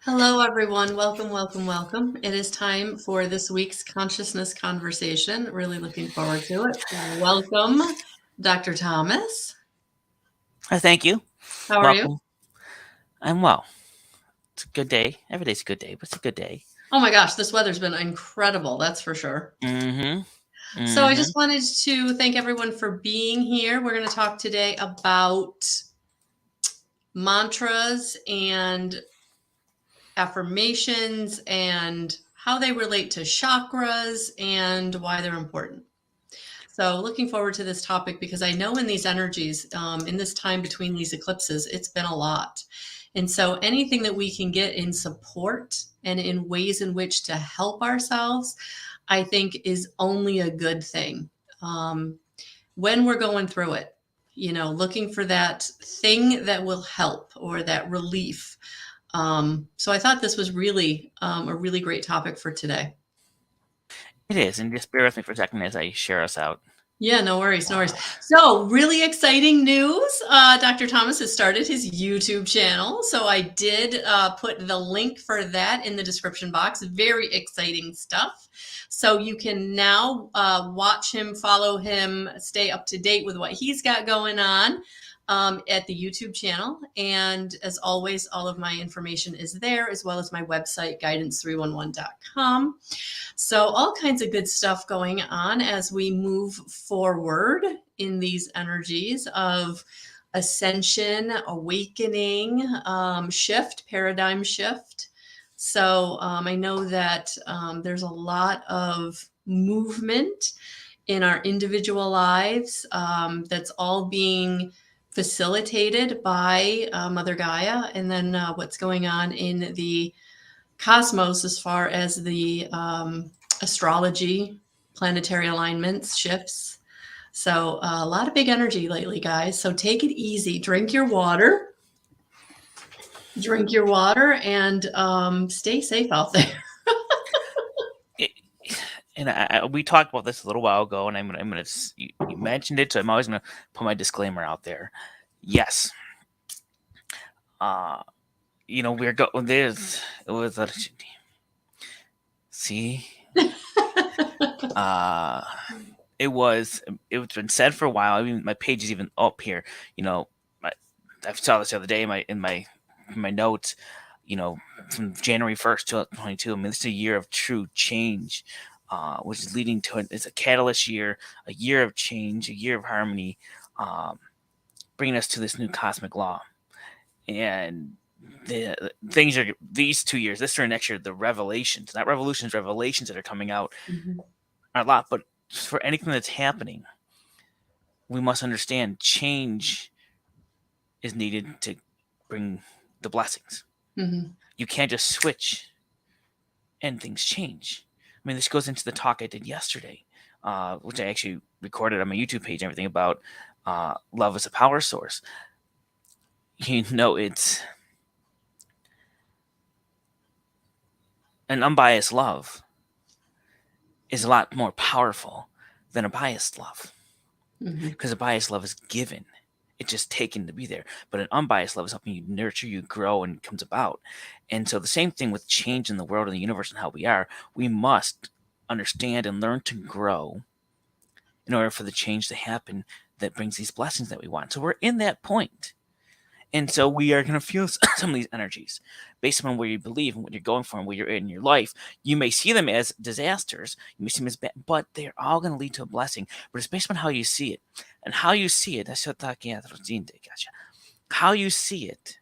Hello, everyone. Welcome, welcome, welcome. It is time for this week's consciousness conversation. Really looking forward to it. Welcome, Dr. Thomas. Thank you. How are you? Welcome. I'm well. It's a good day. Every day's a good day, but it's a good day. Oh my gosh, this weather's been incredible, that's for sure. Mm-hmm. So, I Mm-hmm. just wanted to thank everyone for being here. We're going to talk today about mantras and affirmations and how they relate to chakras and why they're important. So, looking forward to this topic because I know in these energies, in this time between these eclipses, it's been a lot. And so, anything that we can get in support and in ways in which to help ourselves, I think is only a good thing. Um, when we're going through it, looking for that thing that will help or that relief. So, I thought this was really a really great topic for today. It is, and just bear with me for a second as I share us out. Yeah, no worries, no worries. So, really exciting news. Dr. Thomas has started his YouTube channel. So, I did put the link for that in the description box. Very exciting stuff. So, you can now watch him, follow him, stay up to date with what he's got going on at the YouTube channel. And as always, all of my information is there, as well as my website, guidance311.com. So, all kinds of good stuff going on as we move forward in these energies of ascension, awakening, shift, paradigm shift. So, I know that there's a lot of movement in our individual lives that's all being facilitated by Mother Gaia, and then what's going on in the cosmos as far as the astrology, planetary alignments, shifts. So a lot of big energy lately, guys. So take it easy. Drink your water. Drink your water and stay safe out there. It, and we talked about this a little while ago, and you mentioned it, so I'm always gonna put my disclaimer out there. Yes. Uh, we're going. There's it was a see. Uh, it's been said for a while. I mean, my page is even up here. You know, I, I saw this the other day in my notes. You know, from January 1st, 2022. I mean, this is a year of true change, which is leading to it's a catalyst year, a year of change, a year of harmony, um, bringing us to this new cosmic law. And the things are these 2 years, this year and next year, the revelations, not revolutions, revelations that are coming out Mhm. are a lot. But for anything that's happening, we must understand change is needed to bring the blessings. Mhm. You can't just switch and things change. I mean, this goes into the talk I did yesterday, which I actually recorded on my YouTube page and everything about love as a power source. It's an unbiased love is a lot more powerful than a biased love Mhm. because a biased love is given. It's just taken to be there. But an unbiased love is helping you nurture, you grow, and it comes about. And so the same thing with change in the world and the universe and how we are, we must understand and learn to grow in order for the change to happen that brings these blessings that we want. So we're in that point. And so we are going to feel some of these energies based on where you believe and what you're going for and where you're in your life. You may see them as disasters, you may see them as bad, but they're all going to lead to a blessing. But it's based on how you see it. And how you see it, how you see it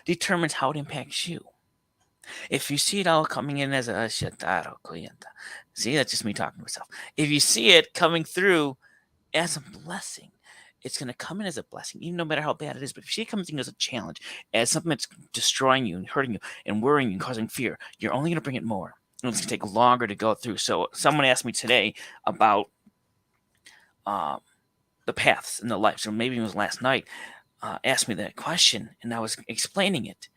determines how it impacts you. If you see it all coming in as a see, that's just me talking to myself. If you see it coming through as a blessing, it's going to come in as a blessing, even no matter how bad it is. But if you see it coming in as a challenge, as something that's destroying you and hurting you and worrying you and causing fear, you're only going to bring it more. And it's going to take longer to go through. So someone asked me today about um, the paths in the life. So maybe it was last night. Asked me that question, and I was explaining it.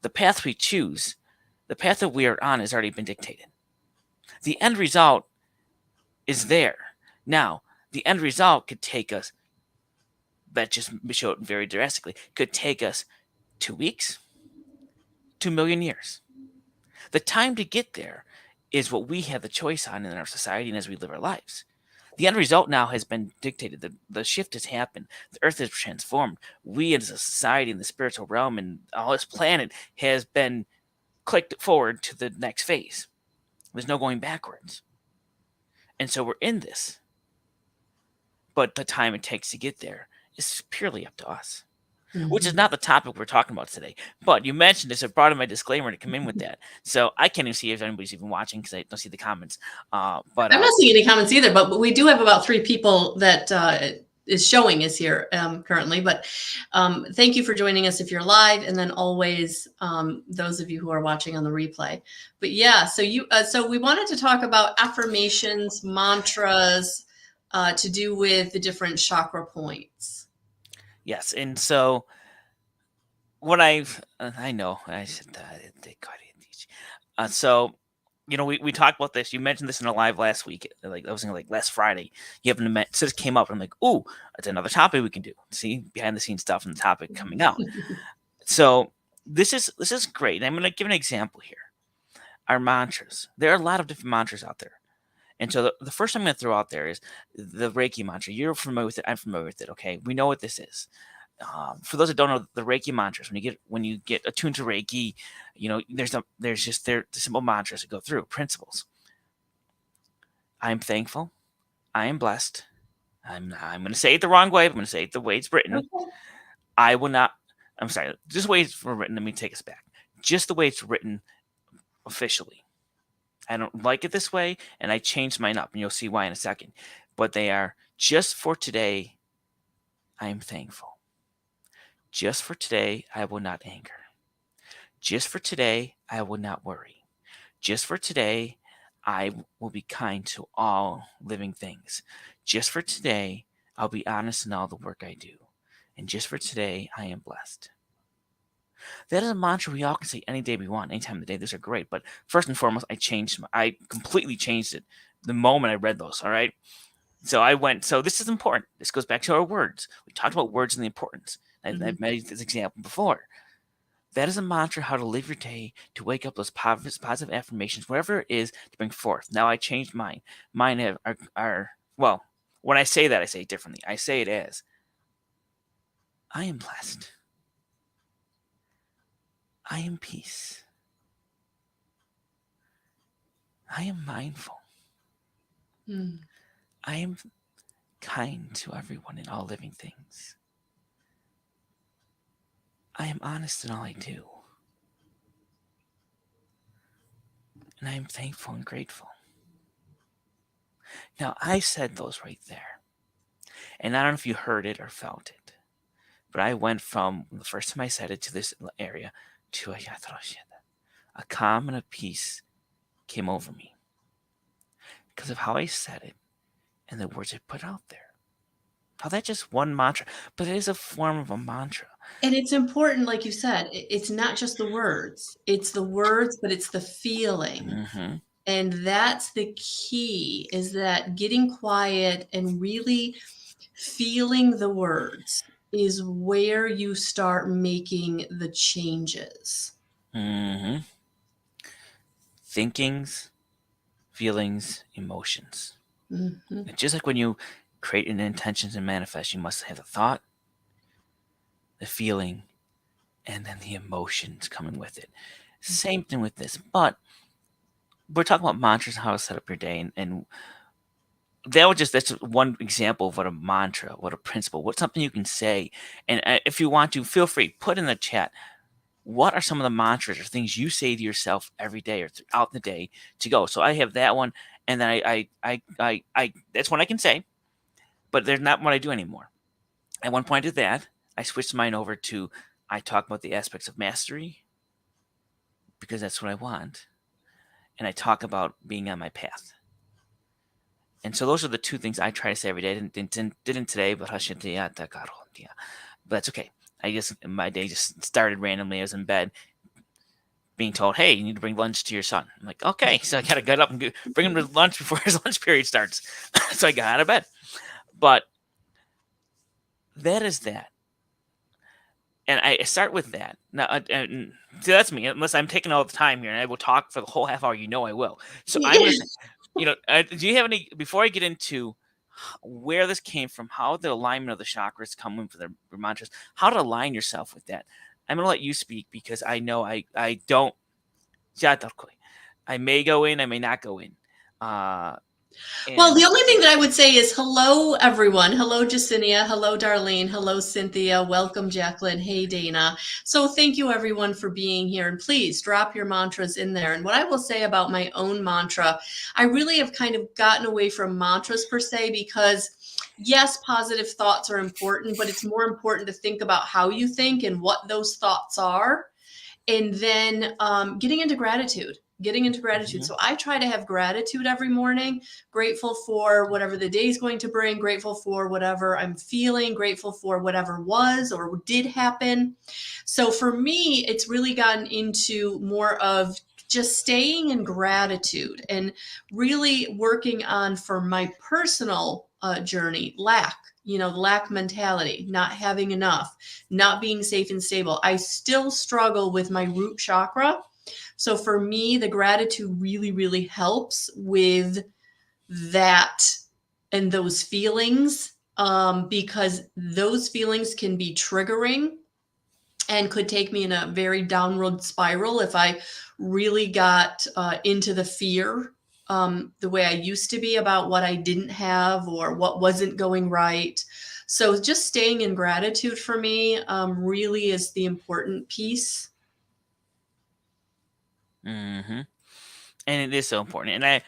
The path we choose, the path that we are on, has already been dictated. The end result is there. Now, the end result could take us, that just showed very drastically, could take us 2 weeks, 2 million years. The time to get there is what we have the choice on in our society and as we live our lives. The end result now has been dictated. The shift has happened. The earth has transformed. We as a society in the spiritual realm and all this planet has been clicked forward to the next phase. There's no going backwards. And so we're in this. But the time it takes to get there is purely up to us. Which is not the topic we're talking about today. But you mentioned this. I brought in my disclaimer to come in with that. So I can't even see if anybody's even watching because I don't see the comments. I'm not seeing any comments either, but we do have about 3 people that is showing us here currently. But thank you for joining us if you're live, and then always those of you who are watching on the replay. But yeah, so so we wanted to talk about affirmations, mantras to do with the different chakra points. Yes, and so what I know I said so we talked about this. You mentioned this in a live last week, like I was like last Friday. You haven't met, so this came up. And I'm like, ooh, it's another topic we can do. See, behind the scenes stuff and the topic coming out. So this is great. I'm going to give an example here. Our mantras. There are a lot of different mantras out there. And so the first I'm going to throw out there is the Reiki mantra. You're familiar with it. I'm familiar with it. Okay, we know what this is. For those that don't know, the Reiki mantras. When you get attuned to Reiki, there's just the simple mantras that go through principles. I am thankful. I am blessed. I'm going to say it the wrong way. I'm going to say it the way it's written. Okay. I will not. I'm sorry. Just the way it's written. Let me take us back. Just the way it's written officially. I don't like it this way, and I changed mine up, and you'll see why in a second. But they are, just for today, I am thankful. Just for today, I will not anger. Just for today, I will not worry. Just for today, I will be kind to all living things. Just for today, I'll be honest in all the work I do. And just for today, I am blessed. That is a mantra we all can say any day we want, any time of the day. Those are great. But first and foremost, I completely changed it the moment I read those. All right. So this is important. This goes back to our words. We talked about words and the importance. I've made this example before. That is a mantra, how to live your day, to wake up those positive affirmations, whatever it is, to bring forth. Now I changed mine. Mine are well, when I say that, I say it differently. I say it as, I am blessed. I am peace. I am mindful. I am kind to everyone and all living things. I am honest in all I do. And I am thankful and grateful. Now, I said those right there. And I don't know if you heard it or felt it, but I went from the first time I said it to this area to a calm and a peace came over me because of how I said it and the words I put out there. How that's just one mantra, but it is a form of a mantra. And it's important, like you said, it's not just the words. It's the words, but it's the feeling. Mm-hmm. And that's the key, is that getting quiet and really feeling the words is where you start making the changes. Mm-hmm. Thinkings, feelings, emotions. Mm-hmm. It's just like when you create an intention to manifest, you must have the thought, the feeling, and then the emotions coming with it. Same thing with this, but we're talking about mantras and how to set up your day, and that's one example of what a mantra, what a principle, what something you can say. And if you want to, feel free, put in the chat, what are some of the mantras or things you say to yourself every day or throughout the day to go? So I have that one, and then I that's one I can say, but there's not what I do anymore. At one point I did that. I switched mine over to, I talk about the aspects of mastery because that's what I want. And I talk about being on my path. And so those are the two things I try to say every day. Didn't today, but that's okay. My day just started randomly. I was in bed being told, hey, you need to bring lunch to your son. I'm like, okay. So I got to get up and bring him to lunch before his lunch period starts. So I got out of bed. But that is that. And I start with that. Now, so that's me. Unless I'm taking all the time here, and I will talk for the whole half hour. I will. So I'm gonna say, do you have any before I get into where this came from, how the alignment of the chakras come in for the mantras, how to align yourself with that? I'm gonna let you speak because I know I don't. I may go in, I may not go in. Well, the And only thing that I would say is hello, everyone. Hello, Jacinia. Hello, Darlene. Hello, Cynthia. Welcome, Jacqueline. Hey, Dana. So thank you, everyone, for being here. And please drop your mantras in there. And what I will say about my own mantra, I really have kind of gotten away from mantras per se because yes, positive thoughts are important, but it's more important to think about how you think and what those thoughts are. And then getting into gratitude. Mhm. So I try to have gratitude every morning, grateful for whatever the day is going to bring, grateful for whatever I'm feeling, grateful for whatever was or did happen. So for me, it's really gotten into more of just staying in gratitude and really working on for my personal journey, lack mentality, not having enough, not being safe and stable. I still struggle with my root chakra. So for me, the gratitude really, really helps with that and those feelings, because those feelings can be triggering and could take me in a very downward spiral if I really got into the fear, the way I used to be about what I didn't have or what wasn't going right. So just staying in gratitude for me really is the important piece. And it is so important. And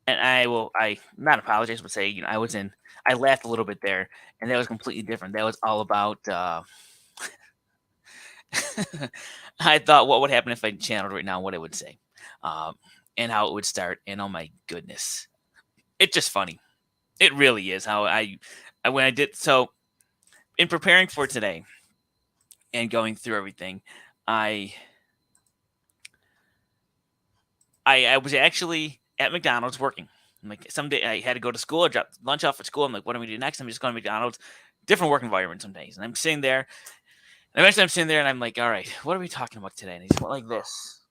I not apologize, but say, I laughed a little bit there, and that was completely different. That was all about, I thought what would happen if I channeled right now, what it would say, um, and how it would start. And oh my goodness, it's just funny. It really is how when I did so in preparing for today and going through everything, I I was actually at McDonald's working. I'm like, someday I had to go to school. I dropped lunch off at school. I'm like, what am I do next? I'm just going to McDonald's. Different work environment some days. And I'm sitting there. And eventually I'm sitting there and I'm like, all right, what are we talking about today? And he just went like this.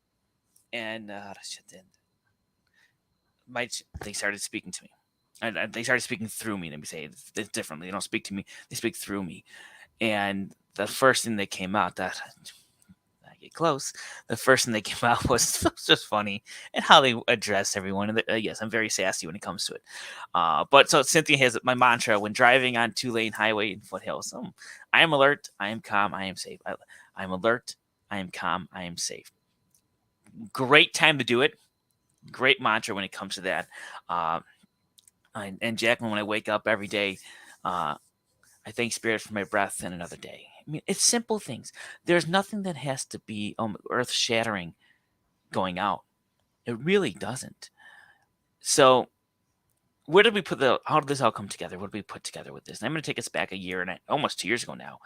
And they started speaking to me. And they started speaking through me. Let me say it differently. They don't speak to me. They speak through me. And the first thing that came out that I get close, the first thing that came out was just funny and how they address everyone. And yes, I'm very sassy when it comes to it. But so Cynthia has my mantra when driving on 2-lane highway in foothills. I am alert. I am calm. I am safe. I'm alert. I am calm. I am safe. Great time to do it. Great mantra when it comes to that. And Jacqueline, when I wake up every day, I thank Spirit for my breath and another day. I mean, it's simple things. There's nothing that has to be earth shattering going out. It really doesn't. So, how did this all come together? What did we put together with this? And I'm going to take us back a year and almost 2 years ago now.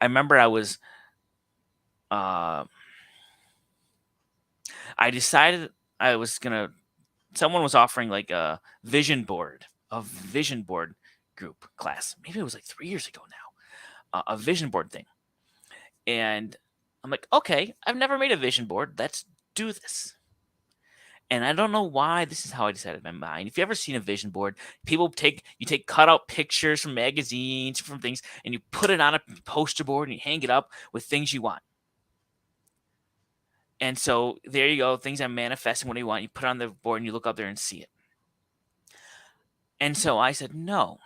I remember I decided someone was offering like a vision board group class. Maybe it was like 3 years ago now, a vision board thing. And I'm like, okay, I've never made a vision board. Let's do this. And I don't know why this is how I decided in my mind. If you ever seen a vision board, you take cutout pictures from magazines, from things, and you put it on a poster board and you hang it up with things you want. And so there you go, things I'm manifesting what you want. You put it on the board and you look up there and see it. And so I said, no,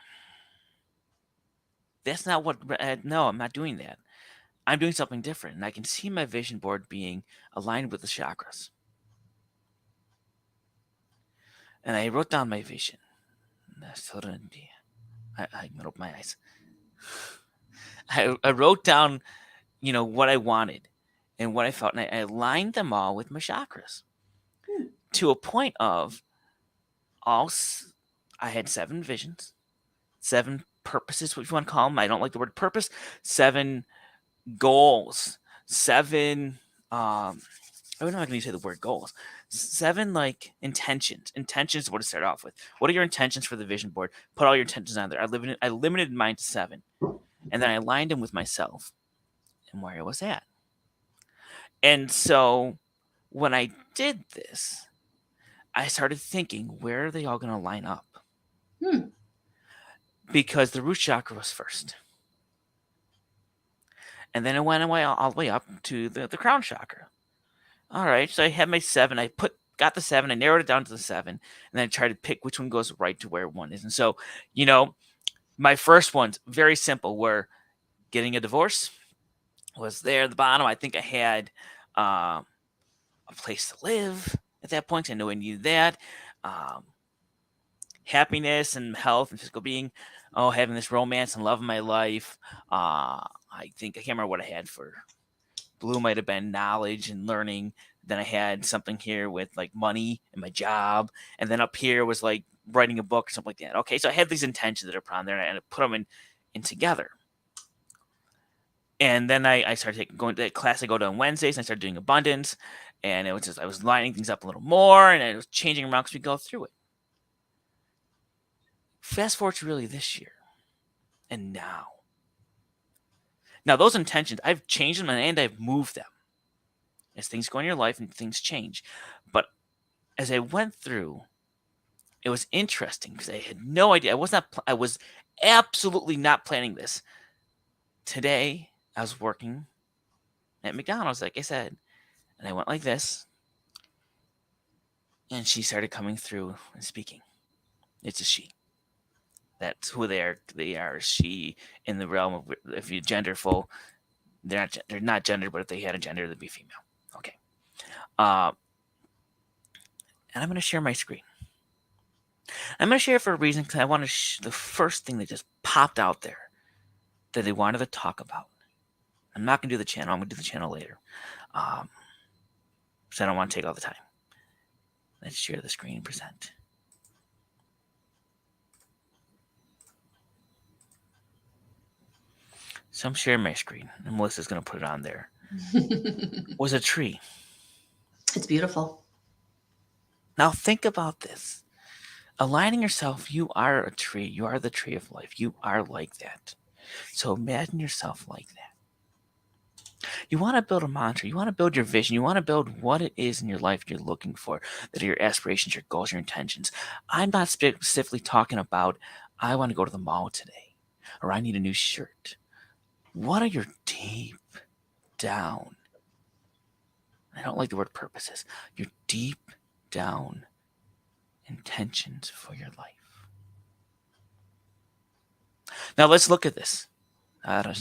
that's not no, I'm not doing that. I'm doing something different. And I can see my vision board being aligned with the chakras. And I wrote down my vision. I opened my eyes. I wrote down, what I wanted and what I felt, and I aligned them all with my chakras to a point of I had 7 visions, 7 purposes, what you want to call them. I don't like the word purpose. 7 goals, 7. I'm not going to say the word goals. 7 like intentions. Intentions is what to start off with. What are your intentions for the vision board? Put all your intentions on there. I limited mine to 7, and then I aligned them with myself. and where I was at. And so when I did this, I started thinking, where are they all going to line up? Hmm. Because the root chakra was first. And then it went away all the way up to the crown chakra. All right, so I had my 7. Got the 7. I narrowed it down to the 7, and then I tried to pick which one goes right to where one is. And so, my first ones, very simple, were getting a divorce was there at the bottom. I think I had a place to live at that point. I knew I needed that. Happiness and health and physical being. Oh, having this romance and love in my life. I can't remember what I had for blue. Might have been knowledge and learning. Then I had something here with like money and my job. And then up here was like writing a book or something like that. Okay, so I had these intentions that are put on there, and I put them in together. And then I started going to that class I go to on Wednesdays, and I started doing abundance. And it was just, I was lining things up a little more, and I was changing around as we go through it. Fast forward to really this year. And now. Now, those intentions, I've changed them and I've moved them. As things go in your life and things change. But as I went through, it was interesting because I had no idea. I was absolutely not planning this. Today, I was working at McDonald's, like I said, and I went like this. And she started coming through and speaking. It's a she. That's who they are. They are she in the realm of, if you genderful, they're not gendered, but if they had a gender, they'd be female. Okay. And I'm going to share my screen. I'm going to share it for a reason, because I want to the first thing that just popped out there that they wanted to talk about. I'm not going to do the channel. I'm going to do the channel later. So I don't want to take all the time. Let's share the screen and present. So I'm sharing my screen, and Melissa's going to put it on there. Was a tree. It's beautiful. Now think about this. Aligning yourself, you are a tree. You are the tree of life. You are like that. So imagine yourself like that. You want to build a mantra. You want to build your vision. You want to build what it is in your life you're looking for, that are your aspirations, your goals, your intentions. I'm not specifically talking about, I want to go to the mall today, or I need a new shirt. What are your deep down, I don't like the word purposes, your deep down intentions for your life? Now let's look at this. I'm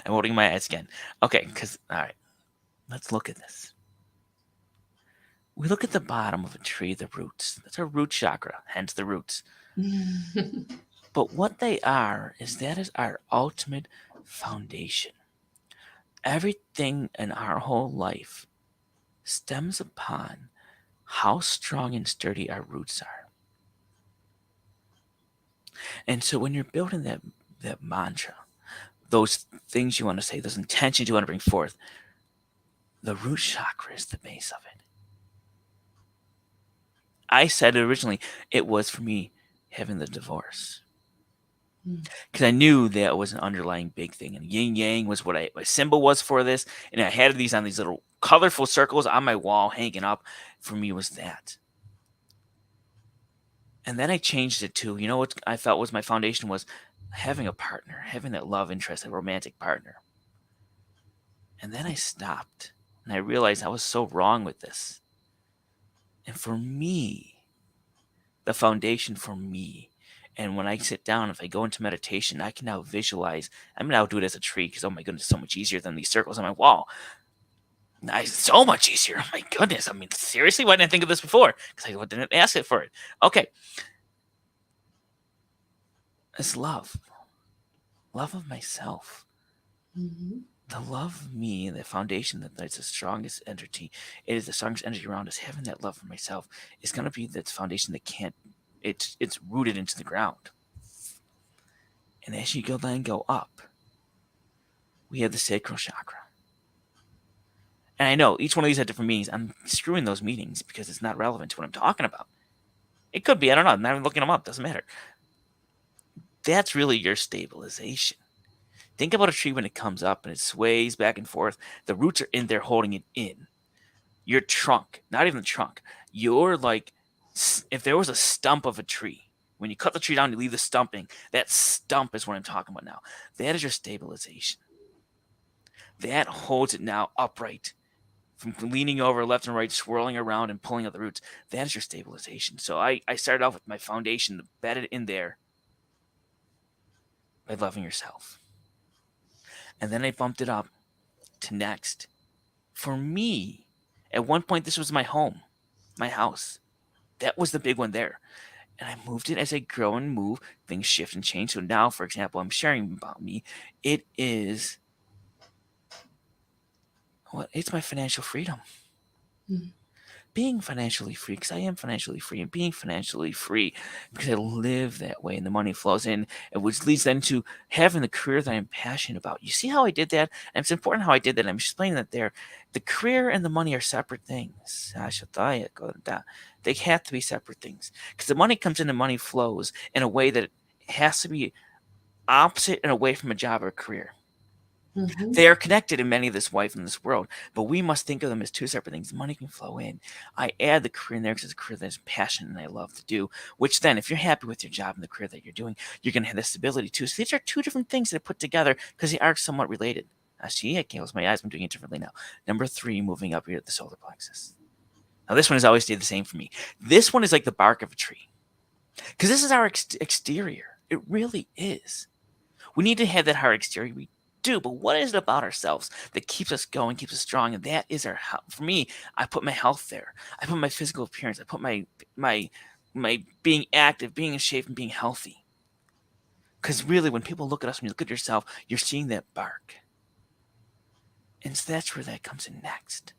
holding my eyes again. Okay, because, all right, let's look at this. We look at the bottom of a tree, the roots. That's our root chakra, hence the roots. But what they are is that is our ultimate foundation. Everything in our whole life stems upon how strong and sturdy our roots are. And so when you're building that mantra, those things you want to say, those intentions you want to bring forth, the root chakra is the base of it. I said it originally, it was for me having the divorce. Because I knew that was an underlying big thing. And yin yang was what my symbol was for this. And I had these on these little colorful circles on my wall hanging up. For me was that. And then I changed it to, what I felt was my foundation was having a partner, having that love interest, a romantic partner. And then I stopped and I realized I was so wrong with this. And for me, the foundation for me, and when I sit down, if I go into meditation, I can now visualize. I'm now do it as a tree because, oh my goodness, it's so much easier than these circles on my wall. Nice, so much easier. Oh my goodness. I mean, seriously, why didn't I think of this before? Because I didn't ask it for it. Okay. It's love. Love of myself. Mm-hmm. The love of me, the foundation that's the strongest energy. It is the strongest energy around us. Having that love for myself is going to be that foundation that can't. It's rooted into the ground. And as you go up, we have the sacral chakra. And I know each one of these had different meanings. I'm screwing those meanings because it's not relevant to what I'm talking about. It could be. I don't know. I'm not even looking them up. Doesn't matter. That's really your stabilization. Think about a tree when it comes up and it sways back and forth. The roots are in there holding it in. Your trunk, not even the trunk. You're like, if there was a stump of a tree, when you cut the tree down, you leave the stumping. That stump is what I'm talking about now. That is your stabilization. That holds it now upright from leaning over left and right, swirling around and pulling out the roots. That is your stabilization. So I started off with my foundation bedded in there by loving yourself. And then I bumped it up to next. For me, at one point, this was my home, my house. That was the big one there. And I moved it as I grow and move, things shift and change. So now, for example, I'm sharing about me. It is, well, it's my financial freedom. Mhm. Being financially free, because I am financially free, and being financially free because I live that way and the money flows in, and which leads then to having the career that I'm passionate about. You see how I did that? And it's important how I did that. I'm explaining that there. The career and the money are separate things. They have to be separate things because the money comes in and money flows in a way that it has to be opposite and away from a job or a career. Mhm. They are connected in many of this life in this world, but we must think of them as two separate things. Money can flow in. I add the career in there because it's a career that's passion and I love to do, which then, if you're happy with your job and the career that you're doing, you're going to have the stability too. So these are two different things that are put together because they are somewhat related. See, I can't close my eyes. I'm doing it differently now. Number 3, moving up here at the solar plexus. Now, this one has always stayed the same for me. This one is like the bark of a tree because this is our exterior. It really is. We need to have that hard exterior. We do, but what is it about ourselves that keeps us going, keeps us strong? And that is our health. For me, I put my health there. I put my physical appearance. I put my being active, being in shape, and being healthy. Because really, when people look at us, when you look at yourself, you're seeing that bark. And so that's where that comes in next.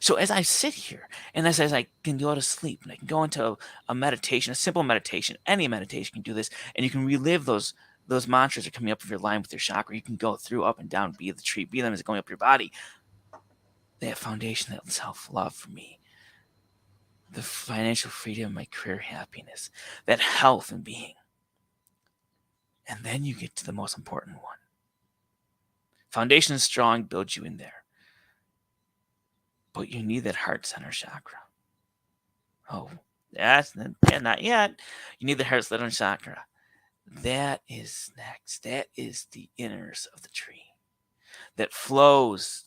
So as I sit here and as I can go to sleep and I can go into a meditation, a simple meditation, any meditation can do this, and you can relive those mantras are coming up if you're aligned with your chakra. You can go through up and down, be the tree, be them as it's going up your body. That foundation, that self-love for me, the financial freedom, my career happiness, that health and being. And then you get to the most important one. Foundation is strong, builds you in there. But you need that heart center chakra. Oh, not yet. You need the heart center chakra. That is next. That is the inners of the tree that flows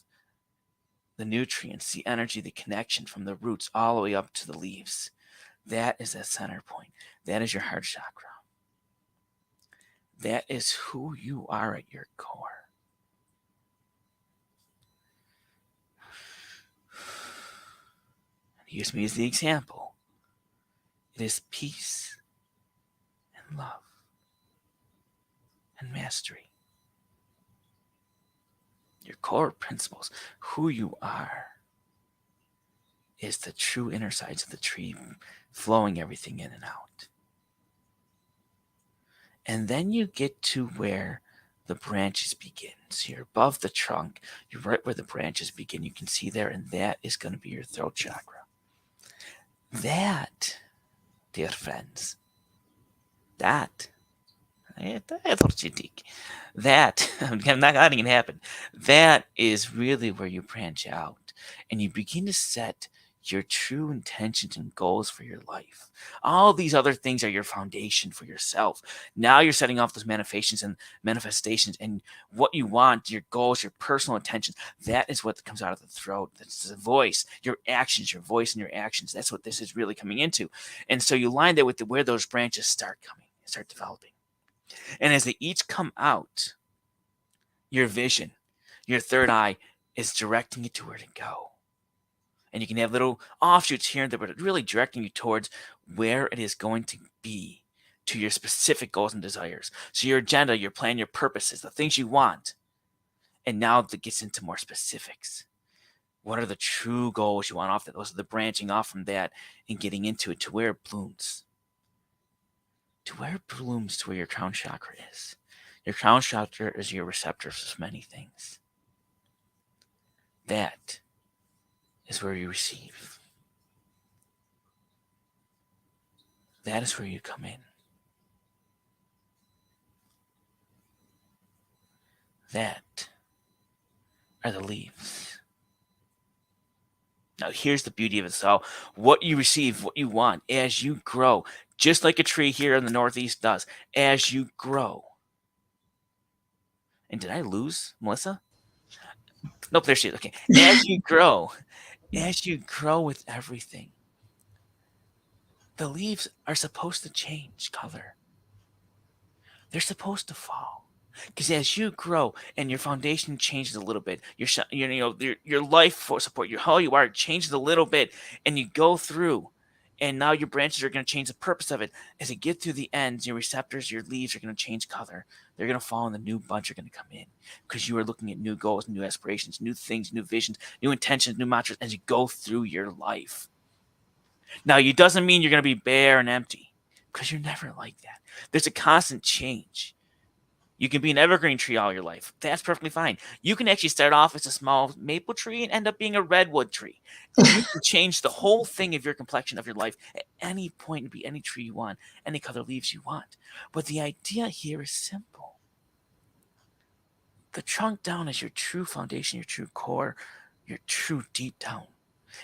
the nutrients, the energy, the connection from the roots all the way up to the leaves. That is that center point. That is your heart chakra. That is who you are at your core. Use me as the example. It is peace and love and mastery. Your core principles, who you are, is the true inner sides of the tree, flowing everything in and out. And then you get to where the branches begin. So you're above the trunk, you're right where the branches begin. You can see there, and that is going to be your throat chakra. That, dear friends, that, that, I'm not letting it happen. That is really where you branch out and you begin to set your true intentions and goals for your life. All these other things are your foundation for yourself. Now you're setting off those manifestations and what you want, your goals, your personal intentions. That is what comes out of the throat. That's the voice, your actions, your voice and your actions. That's what this is really coming into. And so you line that with where those branches start coming, start developing. And as they each come out, your vision, your third eye is directing you to where to go. And you can have little offshoots here and there, but really directing you towards where it is going to be to your specific goals and desires. So your agenda, your plan, your purposes, the things you want. And now that gets into more specifics. What are the true goals you want off that? Those are the branching off from that and getting into it to where it blooms. To where it blooms to where your crown chakra is. Your crown chakra is your receptor for many things. That is where you receive. that is where you come in. That are the leaves. Now, here's the beauty of it. So, what you receive, what you want as you grow, just like a tree here in the Northeast does, as you grow. And did I lose Melissa? Nope, there she is. Okay. As you grow with everything, the leaves are supposed to change color. They're supposed to fall. Because as you grow and your foundation changes a little bit, your life force support, how you are changes a little bit, and you go through, and now your branches are going to change the purpose of it. As you get through the ends, your receptors, your leaves are going to change color. They're going to fall, and the new bunch are going to come in because you are looking at new goals, new aspirations, new things, new visions, new intentions, new mantras as you go through your life. Now, it doesn't mean you're going to be bare and empty because you're never like that. There's a constant change. You can be an evergreen tree all your life. That's perfectly fine. You can actually start off as a small maple tree and end up being a redwood tree. You can change the whole thing of your complexion of your life at any point and be any tree you want, any color leaves you want. But the idea here is simple. The trunk down is your true foundation, your true core, your true deep down.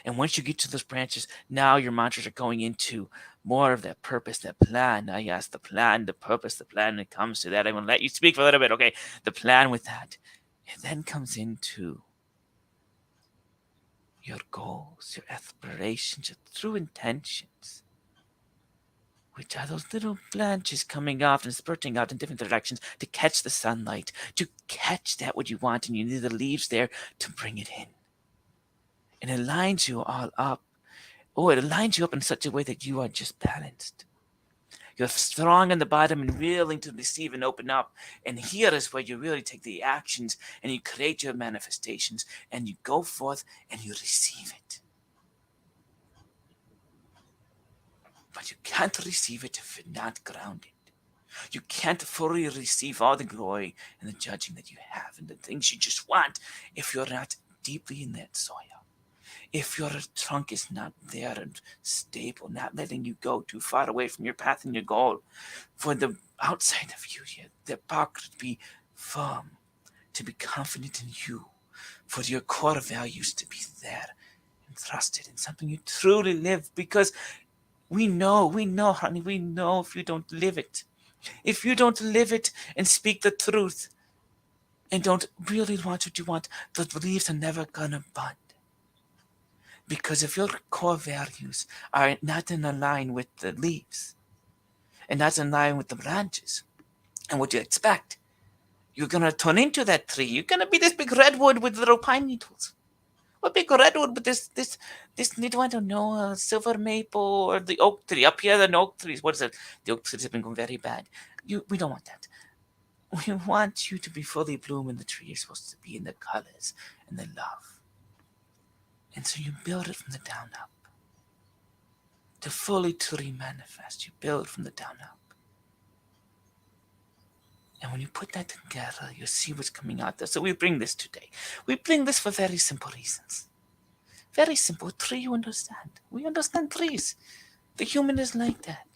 And once you get to those branches, now your mantras are going into more of that purpose, that plan. Now, yes, the plan, the purpose, the plan, it comes to that. I'm going to let you speak for a little bit, okay? The plan with that. It then comes into your goals, your aspirations, your true intentions, which are those little branches coming off and spurting out in different directions to catch the sunlight, to catch that what you want, and you need the leaves there to bring it in. And it lines you all up. Oh, it lines you up in such a way that you are just balanced. You're strong on the bottom and willing to receive and open up. And here is where you really take the actions and you create your manifestations and you go forth and you receive it. But you can't receive it if you're not grounded. You can't fully receive all the glory and the judging that you have and the things you just want if you're not deeply in that soil. If your trunk is not there and stable, not letting you go too far away from your path and your goal, for the outside of you, the bark to be firm, to be confident in you, for your core values to be there and trusted in something you truly live, because we know, honey, we know if you don't live it. If you don't live it and speak the truth and don't really want what you want, the leaves are never gonna bud. Because if your core values are not in line with the leaves and not in line with the branches and what you expect, you're going to turn into that tree. You're going to be this big redwood with little pine needles. Or big redwood with this I don't know, a silver maple or the oak tree. Up here, the oak trees. What is it? The oak trees have been going very bad. We don't want that. We want you to be fully bloom in the tree you're supposed to be, in the colors and the love. And so you build it from the down up. To fully truly manifest, you build from the down up. And when you put that together, you see what's coming out there. So we bring this today. We bring this for very simple reasons. Very simple. A tree you understand. We understand trees. The human is like that.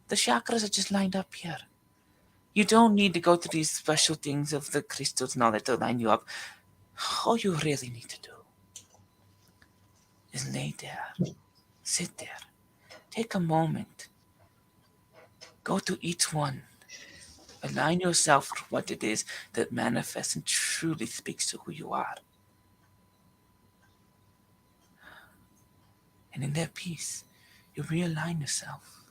The chakras are just lined up here. You don't need to go to these special things of the crystals and all that to line you up. All you really need to do is lay there, sit there, take a moment, go to each one, align yourself with what it is that manifests and truly speaks to who you are. And in that peace, you realign yourself,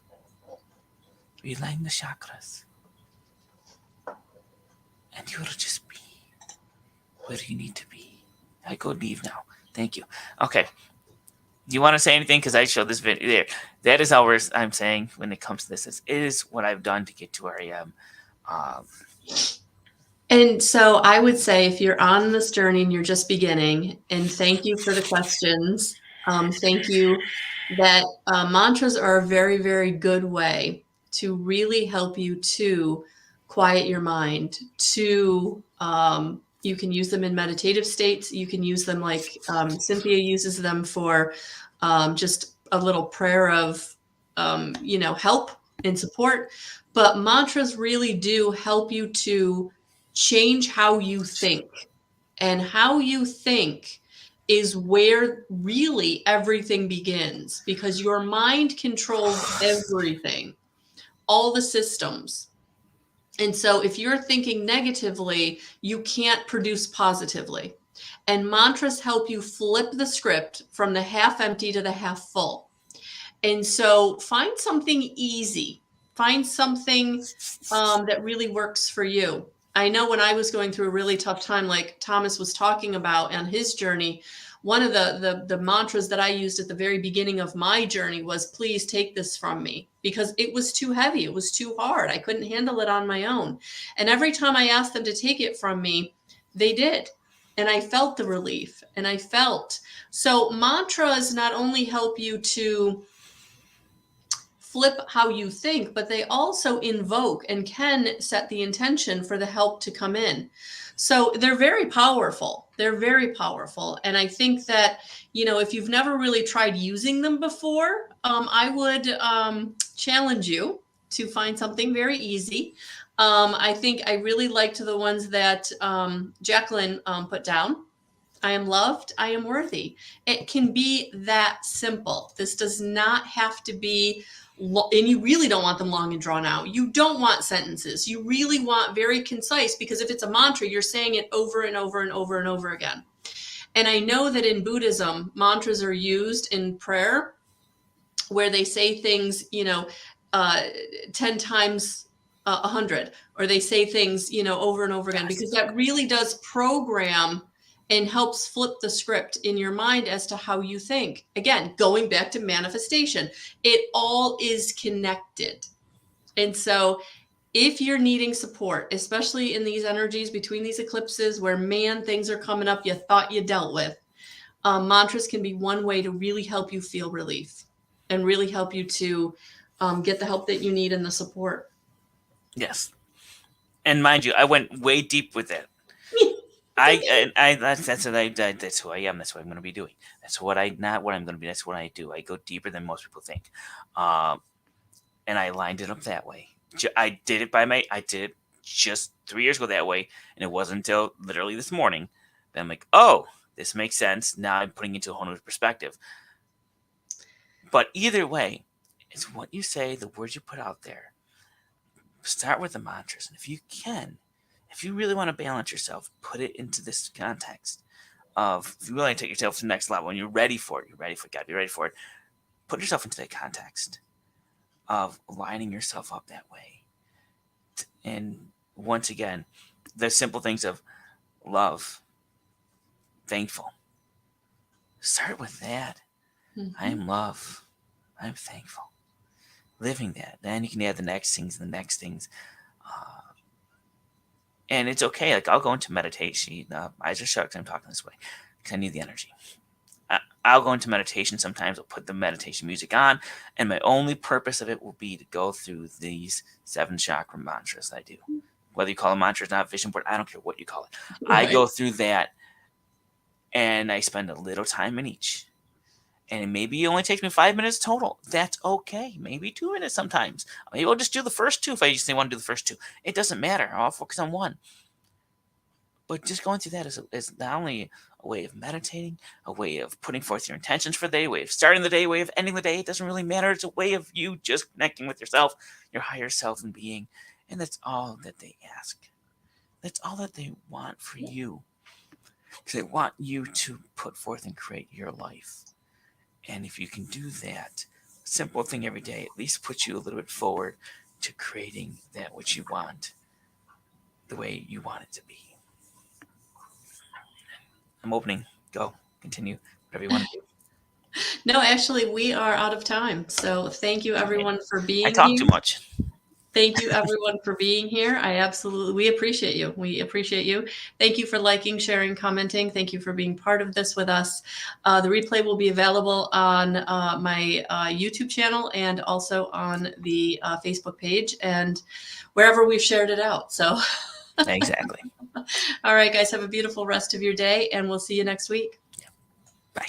realign the chakras, and you'll just be where you need to be. I go leave now. Thank you. Okay. Do you want to say anything? Because I showed this video there. That is how I'm saying when it comes to this. It is what I've done to get to where I am. And so I would say if you're on this journey and you're just beginning, and thank you for the questions. Thank you. That mantras are a very, very good way to really help you to quiet your mind, to you can use them in meditative states. You can use them like Cynthia uses them for just a little prayer of, help and support. But mantras really do help you to change how you think. And how you think is where really everything begins, because your mind controls everything, all the systems. And so if you're thinking negatively, you can't produce positively. And mantras help you flip the script from the half empty to the half full. And so find something easy, find something that really works for you. I know when I was going through a really tough time, like Thomas was talking about on his journey, one of the mantras that I used at the very beginning of my journey was, please take this from me, because it was too heavy. It was too hard. I couldn't handle it on my own. And every time I asked them to take it from me, they did. And I felt the relief, and I felt. So mantras not only help you to flip how you think, but they also invoke and can set the intention for the help to come in. So they're very powerful. They're very powerful. And I think that, if you've never really tried using them before, I would challenge you to find something very easy. I think I really liked the ones that Jacqueline put down. I am loved. I am worthy. It can be that simple. This does not have to be, and you really don't want them long and drawn out. You don't want sentences. You really want very concise, because if it's a mantra, you're saying it over and over and over and over again. And I know that in Buddhism, mantras are used in prayer where they say things, 10 times 100, or they say things, over and over again, because that really does program and helps flip the script in your mind as to how you think. Again, going back to manifestation, it all is connected. And so if you're needing support, especially in these energies between these eclipses where, things are coming up you thought you dealt with, mantras can be one way to really help you feel relief and really help you to get the help that you need and the support. Yes. And mind you, I went way deep with it. That's who I am. That's what I'm going to be doing. That's not what I'm going to be. That's what I do. I go deeper than most people think. And I lined it up that way. I did it just 3 years ago that way. And it wasn't until literally this morning that I'm like, oh, this makes sense. Now I'm putting it into a whole new perspective. But either way, it's what you say, the words you put out there. Start with the mantras. And if you really want to balance yourself, put it into this context of, if you really want to take yourself to the next level and you're ready for it, gotta be ready for it. Put yourself into that context of lining yourself up that way. And once again, the simple things of love, thankful. Start with that. Mm-hmm. I am love. I'm thankful. Living that. Then you can add the next things and the next things. And it's okay. Like, I'll go into meditation. Eyes are shut because I'm talking this way, because I need the energy. I'll go into meditation sometimes. I'll put the meditation music on, and my only purpose of it will be to go through these 7 chakra mantras that I do. Whether you call them mantras, not vision board, I don't care what you call it. Right. I go through that, and I spend a little time in each. And maybe it only takes me 5 minutes total. That's okay. Maybe 2 minutes sometimes. Maybe I'll just do the first 2 if I just want to do the first 2. It doesn't matter. I'll focus on one. But just going through that is not only a way of meditating, a way of putting forth your intentions for the day, a way of starting the day, a way of ending the day. It doesn't really matter. It's a way of you just connecting with yourself, your higher self and being. And that's all that they ask. That's all that they want for you. Because they want you to put forth and create your life. And if you can do that, simple thing every day, at least puts you a little bit forward to creating that which you want, the way you want it to be. I'm opening. Go. Continue. Whatever you want to do. No, actually, we are out of time. So thank you, everyone, for being here. I talk too much. Thank you, everyone, for being here. We appreciate you. We appreciate you. Thank you for liking, sharing, commenting. Thank you for being part of this with us. The replay will be available on my YouTube channel and also on the Facebook page and wherever we've shared it out. So exactly. All right, guys, have a beautiful rest of your day, and we'll see you next week.